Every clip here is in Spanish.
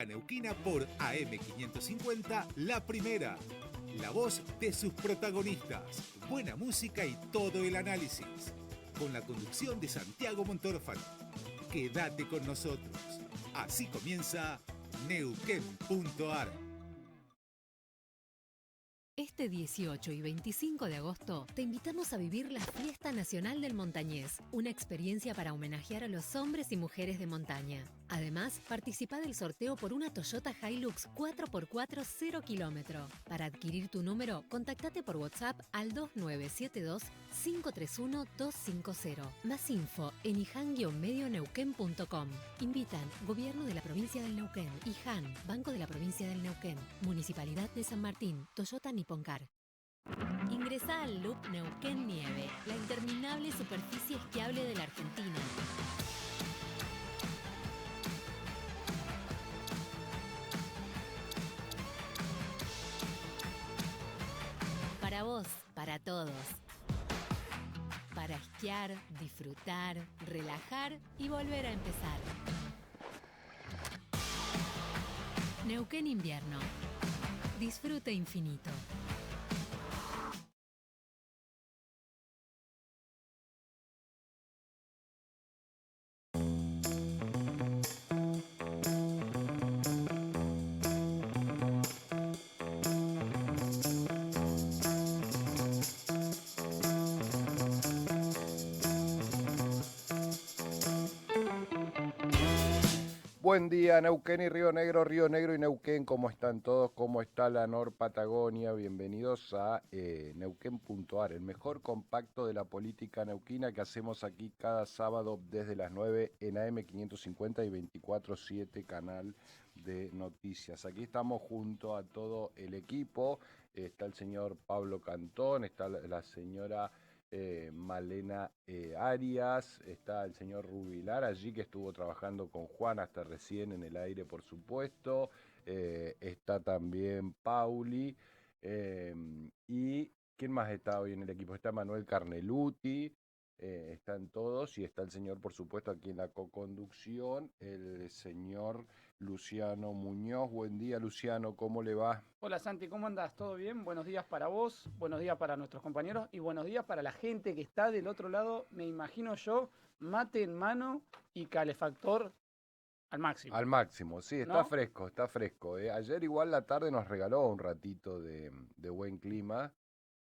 Neuquina por AM550 La Primera. La voz de sus protagonistas, buena música y todo el análisis. Con la conducción de Santiago Montorfano. Quédate con nosotros. Así comienza Neuquén.ar. Este 18 y 25 de agosto te invitamos a vivir la Fiesta Nacional del Montañés, una experiencia para homenajear a los hombres y mujeres de montaña. Además, participa del sorteo por una Toyota Hilux 4x4 0 kilómetro. Para adquirir tu número, contactate por WhatsApp al 2972-531-250. Más info en ijan-medioneuquén.com. Invitan Gobierno de la Provincia del Neuquén, IJAN, Banco de la Provincia del Neuquén, Municipalidad de San Martín, Toyota Niponcar. Ingresá al Loop Neuquén Nieve, la interminable superficie esquiable de la Argentina. Para vos, para todos. Para esquiar, disfrutar, relajar y volver a empezar. Neuquén Invierno. Disfrute infinito. Buen día, Neuquén y Río Negro y Neuquén, ¿cómo están todos? ¿Cómo está la Nor Patagonia? Bienvenidos a Neuquén.ar, el mejor compacto de la política neuquina que hacemos aquí cada sábado desde las 9 en AM550 y 24/7 canal de noticias. Aquí estamos junto a todo el equipo, está el señor Pablo Cantón, está la señora Malena Arias, está el señor Rubilar allí que estuvo trabajando con Juan hasta recién en el aire, por supuesto, está también Pauli, y ¿quién más está hoy en el equipo? Está Manuel Carneluti, están todos, y está el señor, por supuesto, aquí en la coconducción, el señor Luciano Muñoz. Buen día, Luciano, ¿cómo le va? Hola Santi, ¿cómo andás? ¿Todo bien? Buenos días para vos, buenos días para nuestros compañeros y buenos días para la gente que está del otro lado, me imagino yo, mate en mano y calefactor al máximo. Al máximo, sí, está ¿No? fresco, está fresco. Ayer igual la tarde nos regaló un ratito de buen clima.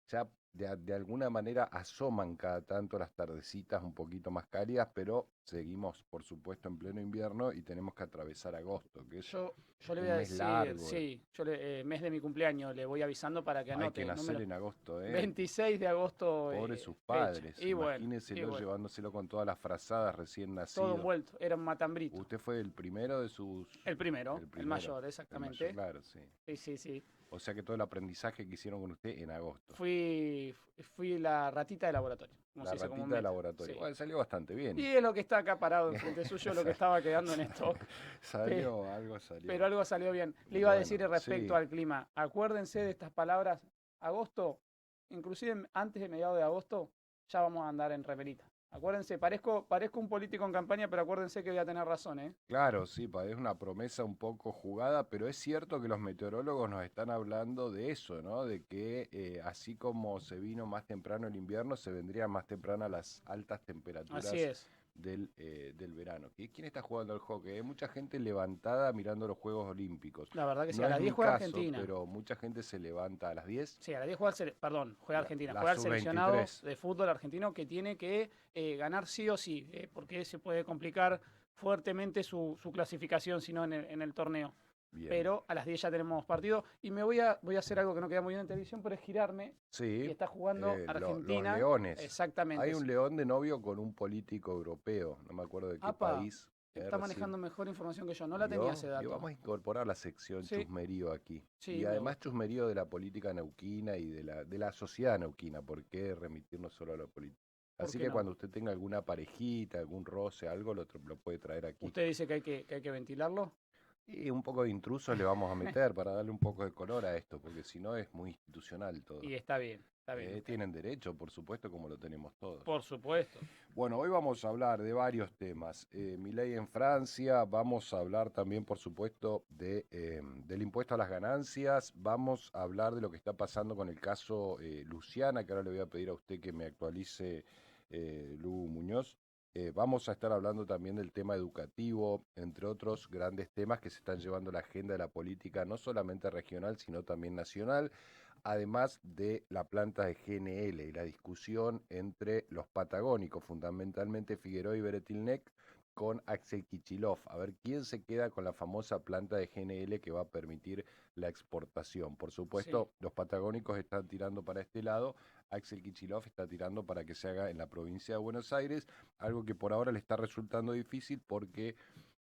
Ya de alguna manera asoman cada tanto las tardecitas un poquito más cálidas, pero seguimos, por supuesto, en pleno invierno y tenemos que atravesar agosto, que es Yo le voy un a mes decir, largo. sí, mes de mi cumpleaños, le voy avisando para que Hay que anote. nacer en agosto, ¿eh? 26 de agosto, Pobres sus fecha. padres, Y bueno, imagínenselo llevándoselo con todas las frazadas recién todo nacido. envuelto, era un matambrito. Usted fue el primero de sus... El primero, El el primero, mayor, el mayor, exactamente. claro, sí. Sí, sí, sí. O sea que todo el aprendizaje que hicieron con usted en agosto. Fui la ratita de laboratorio, como La se dice ratita de comúnmente. laboratorio. Sí. Bueno, salió bastante Y bien. es lo que está acá parado enfrente suyo, lo que estaba quedando en stock. Pe- Salió, algo salió. Pero algo salió bien. Le iba a decir Bueno, respecto sí. al clima. Acuérdense de estas palabras. Agosto, inclusive antes de mediados de agosto, ya vamos a andar en remerita. Acuérdense, parezco un político en campaña, pero acuérdense que voy a tener razón, ¿eh? Claro, sí, es una promesa un poco jugada, pero es cierto que los meteorólogos nos están hablando de eso, ¿no? De que así como se vino más temprano el invierno, se vendrían más temprano las altas Así temperaturas es. del verano. ¿Quién está jugando al hockey? Hay mucha gente levantada mirando los Juegos Olímpicos. La verdad que sí. No A es las 10 mi juega caso, Argentina. pero mucha gente se levanta a las 10. Sí, a las 10 juega, juega Argentina. La Juega el seleccionado sub-23. de fútbol argentino que tiene que ganar sí o sí, porque se puede complicar fuertemente su clasificación, si no en el torneo. Bien. Pero a las 10 ya tenemos partido y voy a hacer algo que no queda muy bien en televisión, pero es girarme y Sí, está jugando los Argentina. leones. Hay Exactamente. un león de novio con un político europeo, no me acuerdo de qué Apa, país. está Recién manejando mejor información que yo, no la tenía vio, ese vio, dato. vamos a incorporar la sección Sí, chusmerío aquí. sí, Y me además gusta. chusmerío de la política neuquina y de la sociedad neuquina, ¿por qué remitirnos solo a la política? ¿Por Así qué que no? cuando usted tenga alguna parejita, algún roce, algo, lo puede traer aquí. ¿Usted dice que hay que ventilarlo? Y un poco de intrusos le vamos a meter para darle un poco de color a esto, porque si no es muy institucional todo. Y está bien, está bien. Está Tienen bien. derecho, por supuesto, como lo tenemos todos. Por supuesto. Bueno, hoy vamos a hablar de varios temas. Milei en Francia, vamos a hablar también, por supuesto, del impuesto a las ganancias, vamos a hablar de lo que está pasando con el caso Luciana, que ahora le voy a pedir a usted que me actualice, Lu Muñoz. Vamos a estar hablando también del tema educativo, entre otros grandes temas que se están llevando a la agenda de la política, no solamente regional, sino también nacional, además de la planta de GNL y la discusión entre los patagónicos, fundamentalmente Figueroa y Beretilnec, con Axel Kicillof, a ver quién se queda con la famosa planta de GNL que va a permitir la exportación. Por supuesto, Sí. los patagónicos están tirando para este lado, Axel Kicillof está tirando para que se haga en la provincia de Buenos Aires, algo que por ahora le está resultando difícil porque,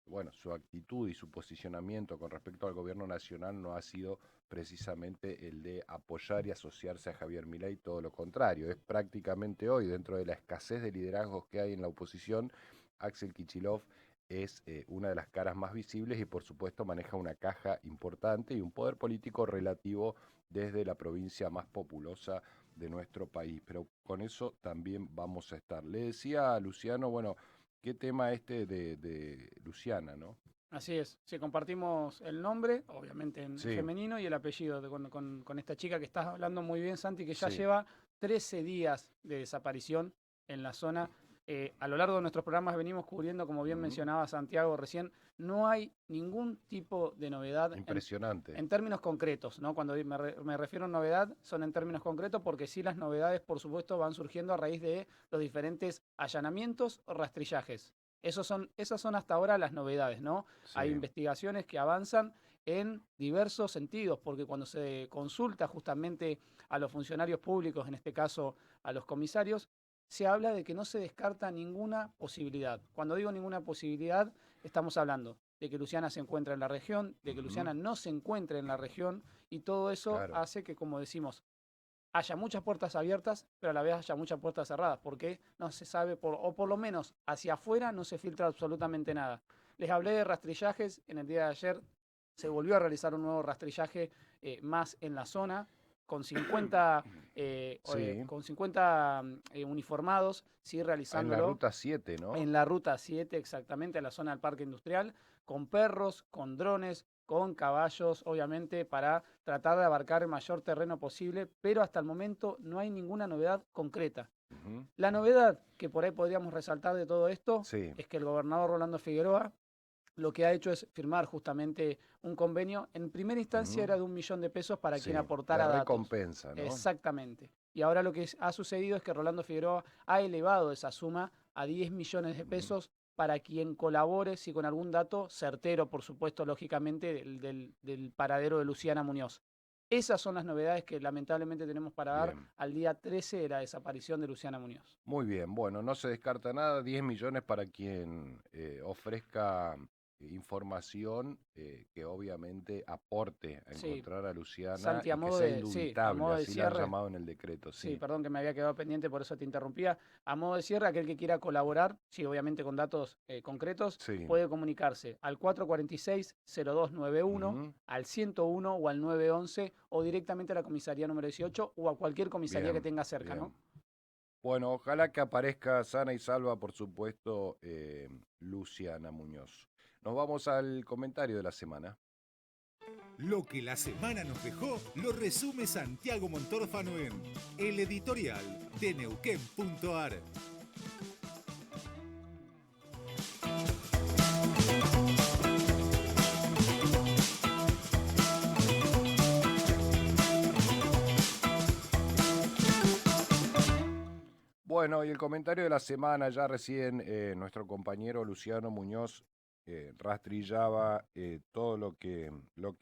bueno, su actitud y su posicionamiento con respecto al gobierno nacional no ha sido precisamente el de apoyar y asociarse a Javier Milei, todo lo contrario. Es prácticamente hoy, dentro de la escasez de liderazgos que hay en la oposición, Axel Kicillof es una de las caras más visibles y por supuesto maneja una caja importante y un poder político relativo desde la provincia más populosa de nuestro país. Pero con eso también vamos a estar. Le decía a Luciano, bueno, qué tema de Luciana, ¿no? Así es. Sí, compartimos el nombre, obviamente en Sí, femenino, y el apellido con esta chica que estás hablando muy bien, Santi, que ya sí. lleva 13 días de desaparición en la zona. A lo largo de nuestros programas venimos cubriendo, como bien Ujú. mencionaba Santiago recién, no hay ningún tipo de novedad Impresionante. en términos concretos, ¿no? Cuando me refiero a novedad, son en términos concretos, porque sí las novedades, por supuesto, van surgiendo a raíz de los diferentes allanamientos o rastrillajes. Esas son hasta ahora las novedades, ¿no? Hay Sí. investigaciones que avanzan en diversos sentidos, porque cuando se consulta justamente a los funcionarios públicos, en este caso a los comisarios, se habla de que no se descarta ninguna posibilidad. Cuando digo ninguna posibilidad, estamos hablando de que Luciana se encuentra en la región, de que Ujú. Luciana no se encuentre en la región, y todo eso Claro. hace que, como decimos, haya muchas puertas abiertas, pero a la vez haya muchas puertas cerradas, porque no se sabe, o por lo menos hacia afuera no se filtra absolutamente nada. Les hablé de rastrillajes, en el día de ayer se volvió a realizar un nuevo rastrillaje más en la zona, con 50, Sí. con 50 uniformados, sí, En la realizándolo ruta 7, ¿no? en la ruta 7 exactamente, en la zona del parque industrial, con perros, con drones, con caballos, obviamente, para tratar de abarcar el mayor terreno posible, pero hasta el momento no hay ninguna novedad concreta. Ujú. La novedad que por ahí podríamos resaltar de todo esto Sí. es que el gobernador Rolando Figueroa lo que ha hecho es firmar justamente un convenio. En primera instancia Ujú. era de 1 millón de pesos para quien Sí. De aportara datos. recompensa, ¿no? Exactamente. Y ahora lo que ha sucedido es que Rolando Figueroa ha elevado esa suma a 10 millones de Ujú. pesos para quien colabore, si con algún dato certero, por supuesto, lógicamente, del paradero de Luciana Muñoz. Esas son las novedades que lamentablemente tenemos para dar Bien. al día 13 de la desaparición de Luciana Muñoz. Muy bien. Bueno, no se descarta nada. 10 millones para quien ofrezca información que obviamente aporte a Sí, encontrar a Luciana Santi, y que sea a indubitable. modo de Así la han cierre, llamado en el decreto, sí, sí. perdón que me había quedado pendiente, por eso te interrumpía. A modo de cierre, aquel que quiera colaborar, sí, obviamente con datos concretos, Sí. puede comunicarse al 446-0291, Ujú. al 101 o al 911 o directamente a la comisaría número 18 o a cualquier comisaría que Bien, tenga cerca, ¿no? bien. Bueno, ojalá que aparezca sana y salva, por supuesto, Luciana Muñoz. Nos vamos al comentario de la semana. Lo que la semana nos dejó lo resume Santiago Montorfano en El Editorial de Neuquén.ar. Bueno, y el comentario de la semana, ya recién nuestro compañero Luciano Muñoz rastrillaba todo lo que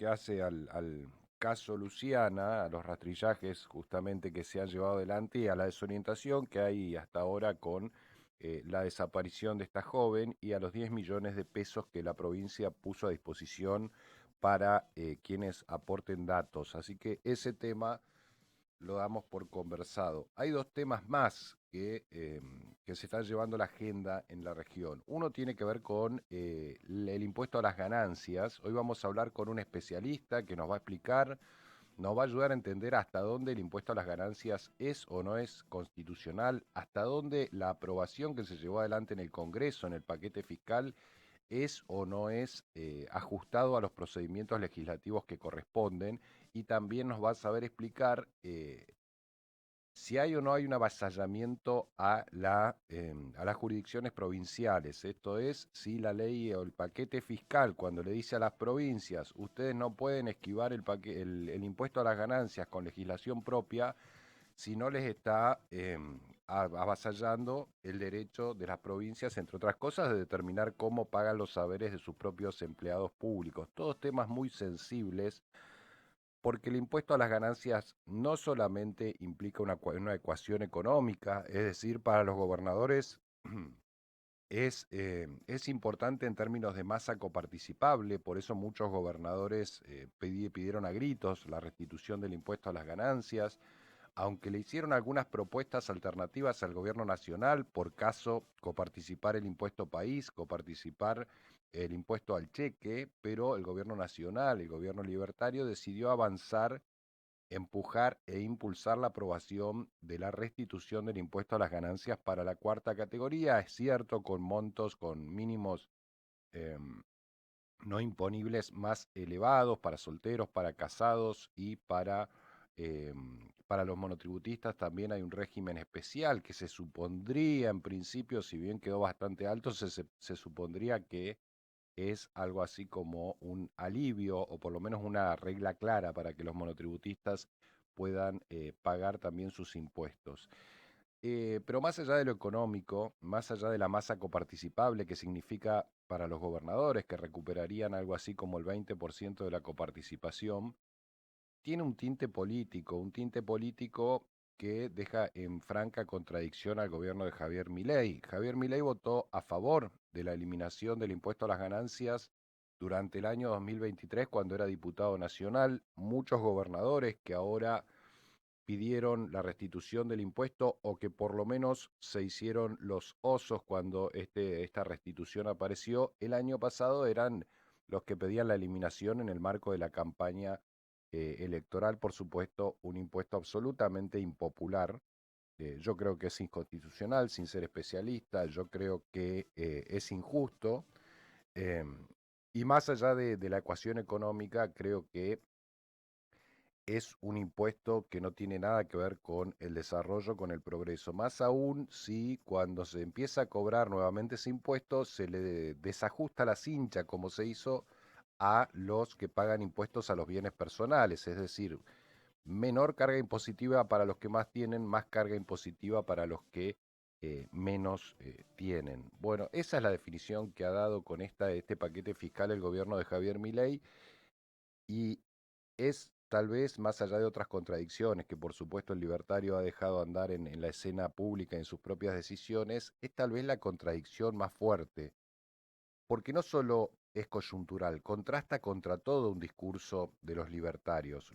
hace al caso Luciana, a los rastrillajes justamente que se han llevado adelante y a la desorientación que hay hasta ahora con la desaparición de esta joven y a los 10 millones de pesos que la provincia puso a disposición para quienes aporten datos. Así que ese tema lo damos por conversado. Hay dos temas más que se está llevando la agenda en la región. Uno tiene que ver con el impuesto a las ganancias. Hoy vamos a hablar con un especialista que nos va a explicar, nos va a ayudar a entender hasta dónde el impuesto a las ganancias es o no es constitucional, hasta dónde la aprobación que se llevó adelante en el Congreso, en el paquete fiscal, es o no es ajustado a los procedimientos legislativos que corresponden, y también nos va a saber explicar si hay o no hay un avasallamiento a las jurisdicciones provinciales. Esto es, si la ley o el paquete fiscal, cuando le dice a las provincias, ustedes no pueden esquivar el impuesto a las ganancias con legislación propia, si no les está avasallando el derecho de las provincias, entre otras cosas, de determinar cómo pagan los saberes de sus propios empleados públicos. Todos temas muy sensibles, porque el impuesto a las ganancias no solamente implica una ecuación económica, es decir, para los gobernadores es importante en términos de masa coparticipable. Por eso muchos gobernadores pidieron a gritos la restitución del impuesto a las ganancias, aunque le hicieron algunas propuestas alternativas al gobierno nacional, por caso coparticipar el impuesto país, coparticipar el impuesto al cheque, pero el gobierno nacional, el gobierno libertario, decidió avanzar, empujar e impulsar la aprobación de la restitución del impuesto a las ganancias para la cuarta categoría. Es cierto, con montos, con mínimos no imponibles más elevados para solteros, para casados y para los monotributistas también hay un régimen especial que se supondría, en principio, si bien quedó bastante alto, se supondría que es algo así como un alivio o por lo menos una regla clara para que los monotributistas puedan pagar también sus impuestos. Pero más allá de lo económico, más allá de la masa coparticipable que significa para los gobernadores, que recuperarían algo así como el 20% de la coparticipación, tiene un tinte político que deja en franca contradicción al gobierno de Javier Milei. Javier Milei votó a favor de la eliminación del impuesto a las ganancias durante el año 2023 cuando era diputado nacional. Muchos gobernadores que ahora pidieron la restitución del impuesto o que por lo menos se hicieron los osos cuando esta restitución apareció el año pasado, eran los que pedían la eliminación en el marco de la campaña electoral. Por supuesto, un impuesto absolutamente impopular. Yo creo que es inconstitucional, sin ser especialista. Yo creo que es injusto. eh, y más allá de la ecuación económica, creo que es un impuesto que no tiene nada que ver con el desarrollo, con el progreso. Más aún si cuando se empieza a cobrar nuevamente ese impuesto se le desajusta la cincha, como se hizo a los que pagan impuestos a los bienes personales, es decir, menor carga impositiva para los que más tienen, más carga impositiva para los que menos tienen. Bueno, esa es la definición que ha dado con este paquete fiscal el gobierno de Javier Milei, y es tal vez, más allá de otras contradicciones que por supuesto el libertario ha dejado andar en la escena pública, en sus propias decisiones, es tal vez la contradicción más fuerte, porque no solo es coyuntural, contrasta contra todo un discurso de los libertarios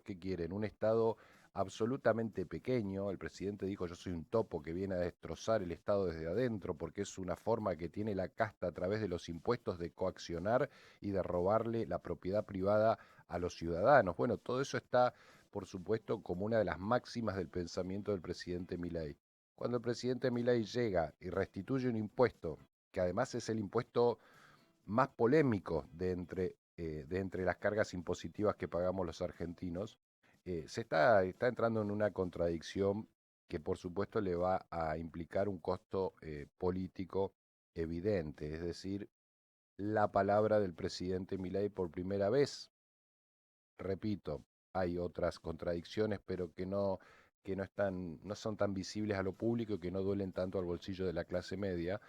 que quieren un Estado absolutamente pequeño. El presidente dijo: yo soy un topo que viene a destrozar el Estado desde adentro, porque es una forma que tiene la casta a través de los impuestos de coaccionar y de robarle la propiedad privada a los ciudadanos. Bueno, todo eso está, por supuesto, como una de las máximas del pensamiento del presidente Milei. Cuando el presidente Milei llega y restituye un impuesto, que además es el impuesto más polémico de entre las cargas impositivas que pagamos los argentinos, está entrando en una contradicción que por supuesto le va a implicar un costo político evidente. Es decir, la palabra del presidente Milei por primera vez, repito, hay otras contradicciones, pero no son tan visibles a lo público y que no duelen tanto al bolsillo de la clase media.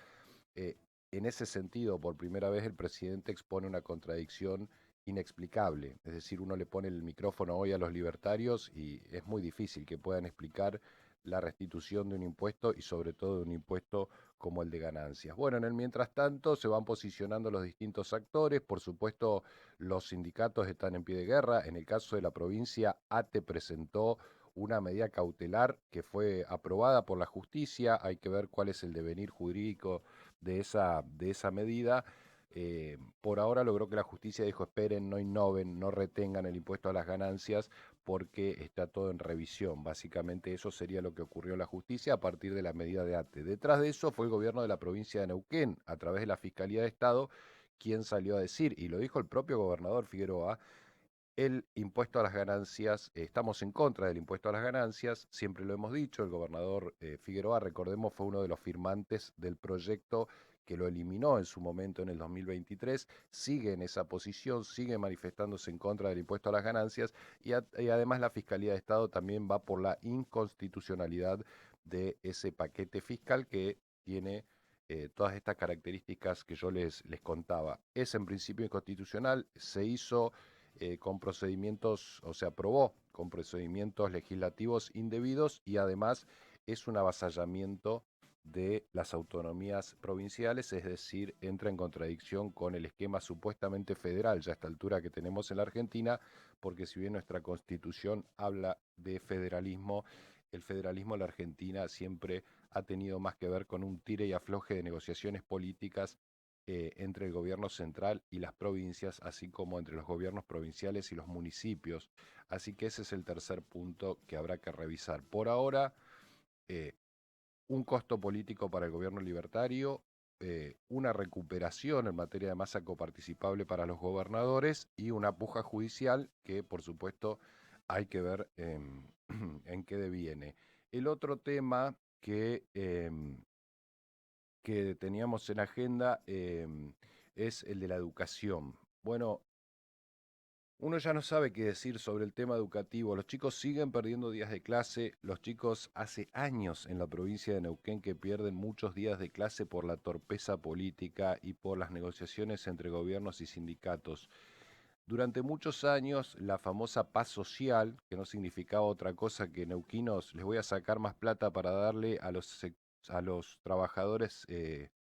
Eh, en ese sentido, por primera vez el presidente expone una contradicción inexplicable. Es decir, uno le pone el micrófono hoy a los libertarios y es muy difícil que puedan explicar la restitución de un impuesto, y sobre todo de un impuesto como el de ganancias. Bueno, en el mientras tanto se van posicionando los distintos actores. Por supuesto, los sindicatos están en pie de guerra. En el caso de la provincia, ATE presentó una medida cautelar que fue aprobada por la justicia. Hay que ver cuál es el devenir jurídico de esa medida. Por ahora logró que la justicia dijo: esperen, no innoven, no retengan el impuesto a las ganancias porque está todo en revisión. Básicamente eso sería lo que ocurrió en la justicia a partir de la medida de ATE. Detrás de eso fue el gobierno de la provincia de Neuquén, a través de la Fiscalía de Estado, quien salió a decir, y lo dijo el propio gobernador Figueroa: el impuesto a las ganancias, estamos en contra del impuesto a las ganancias, siempre lo hemos dicho. El gobernador Figueroa, recordemos, fue uno de los firmantes del proyecto que lo eliminó en su momento en el 2023, sigue en esa posición, sigue manifestándose en contra del impuesto a las ganancias, y además la Fiscalía de Estado también va por la inconstitucionalidad de ese paquete fiscal que tiene todas estas características que yo les contaba. Es en principio inconstitucional, se hizo con procedimientos, o se aprobó con procedimientos legislativos indebidos, y además es un avasallamiento de las autonomías provinciales, es decir, entra en contradicción con el esquema supuestamente federal ya a esta altura que tenemos en la Argentina, porque si bien nuestra Constitución habla de federalismo, el federalismo en la Argentina siempre ha tenido más que ver con un tire y afloje de negociaciones políticas entre el gobierno central y las provincias, así como entre los gobiernos provinciales y los municipios. Así que ese es el tercer punto que habrá que revisar. Por ahora, eh, un costo político para el gobierno libertario, una recuperación en materia de masa coparticipable para los gobernadores y una puja judicial que, por supuesto, hay que ver en qué deviene. El otro tema que teníamos en agenda es el de la educación. Bueno, uno ya no sabe qué decir sobre el tema educativo. Los chicos siguen perdiendo días de clase. Los chicos hace años en la provincia de Neuquén que pierden muchos días de clase por la torpeza política y por las negociaciones entre gobiernos y sindicatos. Durante muchos años, la famosa paz social, que no significaba otra cosa que: neuquinos, les voy a sacar más plata para darle a los trabajadores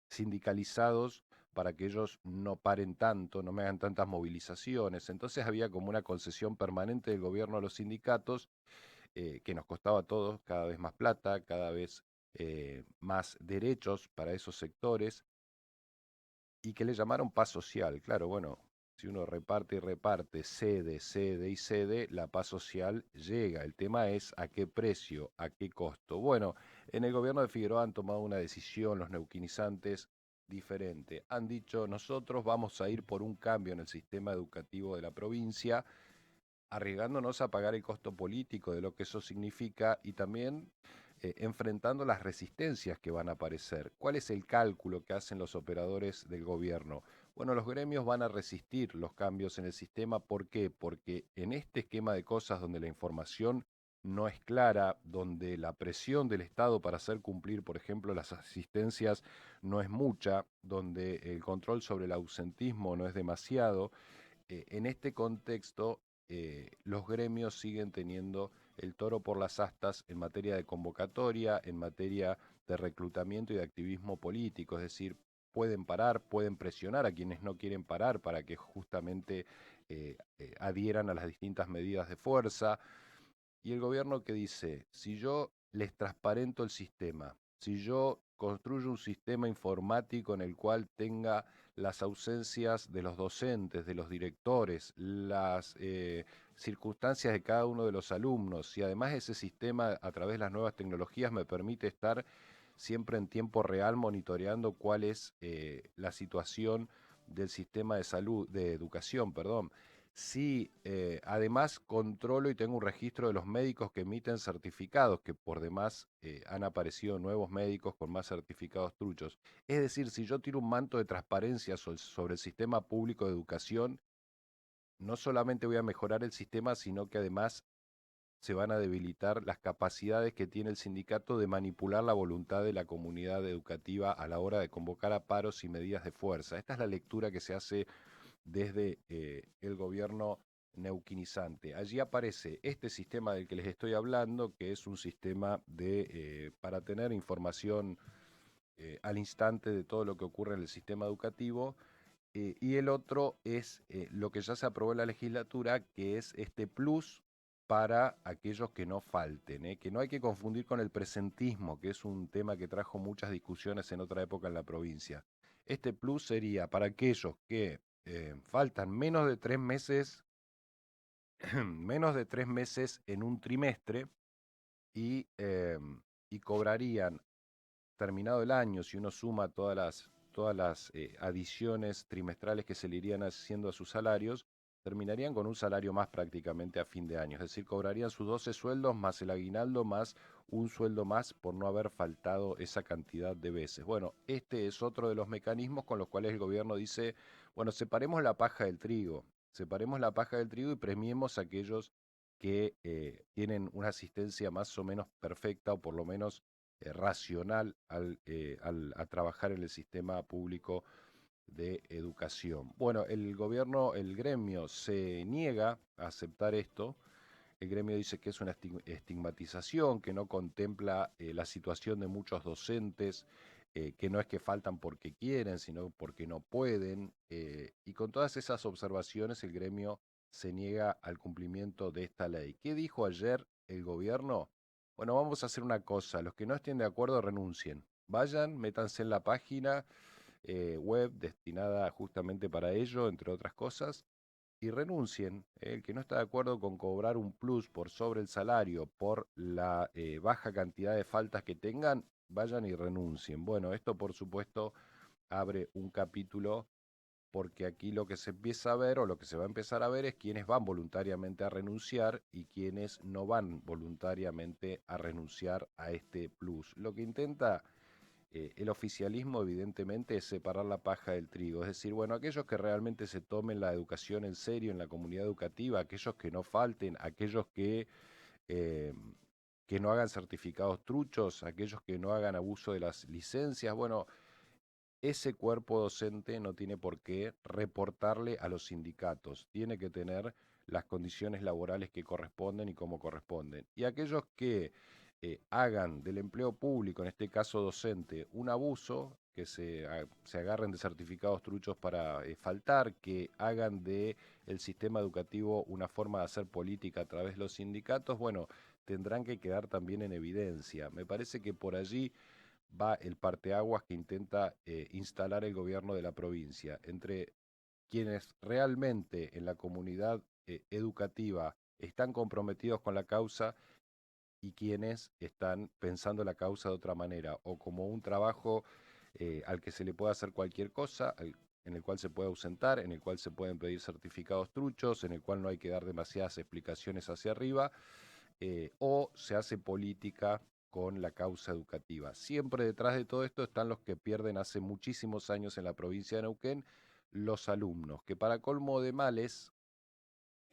sindicalizados para que ellos no paren tanto, no me hagan tantas movilizaciones. Entonces había como una concesión permanente del gobierno a los sindicatos, que nos costaba a todos cada vez más plata, cada vez más derechos para esos sectores, y que le llamaron paz social. Claro, bueno, si uno reparte y reparte, cede, cede y cede, la paz social llega. El tema es a qué precio, a qué costo. Bueno, en el gobierno de Figueroa han tomado una decisión los neuquinizantes diferente. Han dicho: nosotros vamos a ir por un cambio en el sistema educativo de la provincia, arriesgándonos a pagar el costo político de lo que eso significa, y también enfrentando las resistencias que van a aparecer. ¿Cuál es el cálculo que hacen los operadores del gobierno? Bueno, los gremios van a resistir los cambios en el sistema. ¿Por qué? Porque en este esquema de cosas donde la información no es clara, donde la presión del Estado para hacer cumplir, por ejemplo, las asistencias no es mucha, donde el control sobre el ausentismo no es demasiado, en este contexto, los gremios siguen teniendo el toro por las astas en materia de convocatoria, en materia de reclutamiento y de activismo político. Es decir, pueden parar, pueden presionar a quienes no quieren parar para que justamente adhieran a las distintas medidas de fuerza. Y el gobierno, que dice: si yo les transparento el sistema, si yo construyo un sistema informático en el cual tenga las ausencias de los docentes, de los directores, las circunstancias de cada uno de los alumnos, y además ese sistema a través de las nuevas tecnologías me permite estar siempre en tiempo real monitoreando cuál es la situación del sistema de salud, de educación, perdón. Sí, además controlo y tengo un registro de los médicos que emiten certificados, que por demás han aparecido nuevos médicos con más certificados truchos. Es decir, si yo tiro un manto de transparencia sobre el sistema público de educación, no solamente voy a mejorar el sistema, sino que además se van a debilitar las capacidades que tiene el sindicato de manipular la voluntad de la comunidad educativa a la hora de convocar a paros y medidas de fuerza. Esta es la lectura que se hace desde el gobierno neuquinizante. Allí aparece este sistema del que les estoy hablando, que es un sistema para tener información al instante de todo lo que ocurre en el sistema educativo, y el otro es lo que ya se aprobó en la legislatura, que es este plus para aquellos que no falten, que no hay que confundir con el presentismo, que es un tema que trajo muchas discusiones en otra época en la provincia. Este plus sería para aquellos que faltan menos de 3 meses, menos de 3 meses en un trimestre y cobrarían, terminado el año, si uno suma todas las adiciones trimestrales que se le irían haciendo a sus salarios, terminarían con un salario más prácticamente a fin de año. Es decir, cobrarían sus 12 sueldos más el aguinaldo más un sueldo más por no haber faltado esa cantidad de veces. Bueno, este es otro de los mecanismos con los cuales el gobierno dice, bueno, separemos la paja del trigo y premiemos a aquellos que tienen una asistencia más o menos perfecta o por lo menos racional a trabajar en el sistema público de educación. Bueno, el gremio se niega a aceptar esto. El gremio dice que es una estigmatización, que no contempla la situación de muchos docentes, que no es que faltan porque quieren, sino porque no pueden. Y con todas esas observaciones, el gremio se niega al cumplimiento de esta ley. ¿Qué dijo ayer el gobierno? Bueno, vamos a hacer una cosa. Los que no estén de acuerdo renuncien. Vayan, métanse en la página web destinada justamente para ello, entre otras cosas, y renuncien. El que no está de acuerdo con cobrar un plus por sobre el salario, por la baja cantidad de faltas que tengan, vayan y renuncien. Bueno, esto por supuesto abre un capítulo porque aquí lo que se empieza a ver o lo que se va a empezar a ver es quiénes van voluntariamente a renunciar y quiénes no van voluntariamente a renunciar a este plus. Lo que intenta el oficialismo evidentemente es separar la paja del trigo, es decir, bueno, aquellos que realmente se tomen la educación en serio en la comunidad educativa, aquellos que no falten, aquellos eh, que no hagan certificados truchos, aquellos que no hagan abuso de las licencias, bueno, ese cuerpo docente no tiene por qué reportarle a los sindicatos, tiene que tener las condiciones laborales que corresponden y como corresponden. Y aquellos que hagan del empleo público, en este caso docente, un abuso, que se agarren de certificados truchos para faltar, que hagan de el sistema educativo una forma de hacer política a través de los sindicatos, bueno, tendrán que quedar también en evidencia. Me parece que por allí va el parteaguas que intenta instalar el gobierno de la provincia entre quienes realmente en la comunidad educativa están comprometidos con la causa y quienes están pensando la causa de otra manera o como un trabajo al que se le puede hacer cualquier cosa, en el cual se puede ausentar, en el cual se pueden pedir certificados truchos, en el cual no hay que dar demasiadas explicaciones hacia arriba, o se hace política con la causa educativa. Siempre detrás de todo esto están los que pierden hace muchísimos años en la provincia de Neuquén, los alumnos, que para colmo de males,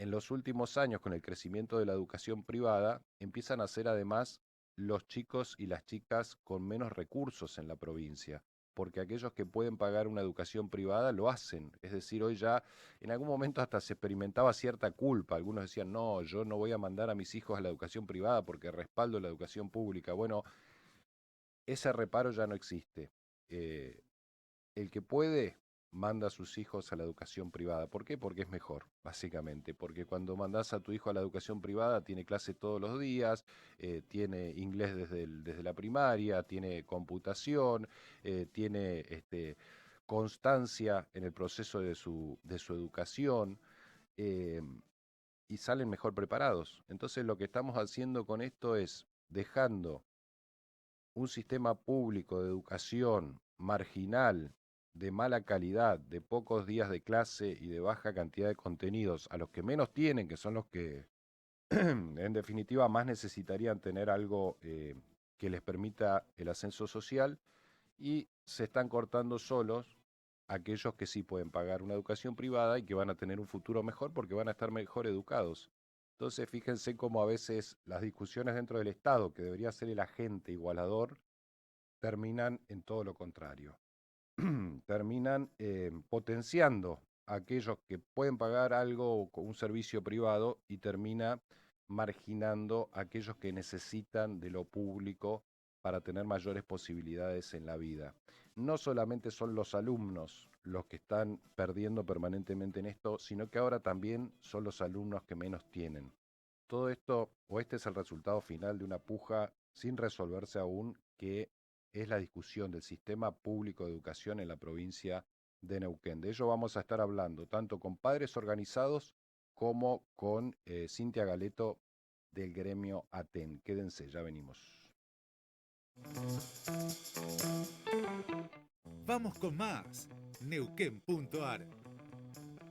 en los últimos años con el crecimiento de la educación privada, empiezan a ser además los chicos y las chicas con menos recursos en la provincia, porque aquellos que pueden pagar una educación privada lo hacen. Es decir, hoy ya en algún momento hasta se experimentaba cierta culpa. Algunos decían, no, yo no voy a mandar a mis hijos a la educación privada porque respaldo la educación pública. Bueno, ese reparo ya no existe. Eh, el que puede manda a sus hijos a la educación privada. ¿Por qué? Porque es mejor, básicamente. Porque cuando mandás a tu hijo a la educación privada, tiene clase todos los días, tiene inglés desde la primaria, tiene computación, tiene constancia en el proceso de su educación. eh, y salen mejor preparados. Entonces lo que estamos haciendo con esto es dejando un sistema público de educación marginal, de mala calidad, de pocos días de clase y de baja cantidad de contenidos, a los que menos tienen, que son los que en definitiva más necesitarían tener algo que les permita el ascenso social, y se están cortando solos aquellos que sí pueden pagar una educación privada y que van a tener un futuro mejor porque van a estar mejor educados. Entonces, fíjense cómo a veces las discusiones dentro del Estado, que debería ser el agente igualador, terminan en todo lo contrario. Terminan potenciando a aquellos que pueden pagar algo con un servicio privado y termina marginando a aquellos que necesitan de lo público para tener mayores posibilidades en la vida. No solamente son los alumnos los que están perdiendo permanentemente en esto, sino que ahora también son los alumnos que menos tienen. todo esto, o este es el resultado final de una puja sin resolverse aún, que es la discusión del sistema público de educación en la provincia de Neuquén. De ello vamos a estar hablando tanto con padres organizados como con Cintia Galeto del gremio ATEN. Quédense, ya venimos. Vamos con más. Neuquén.ar,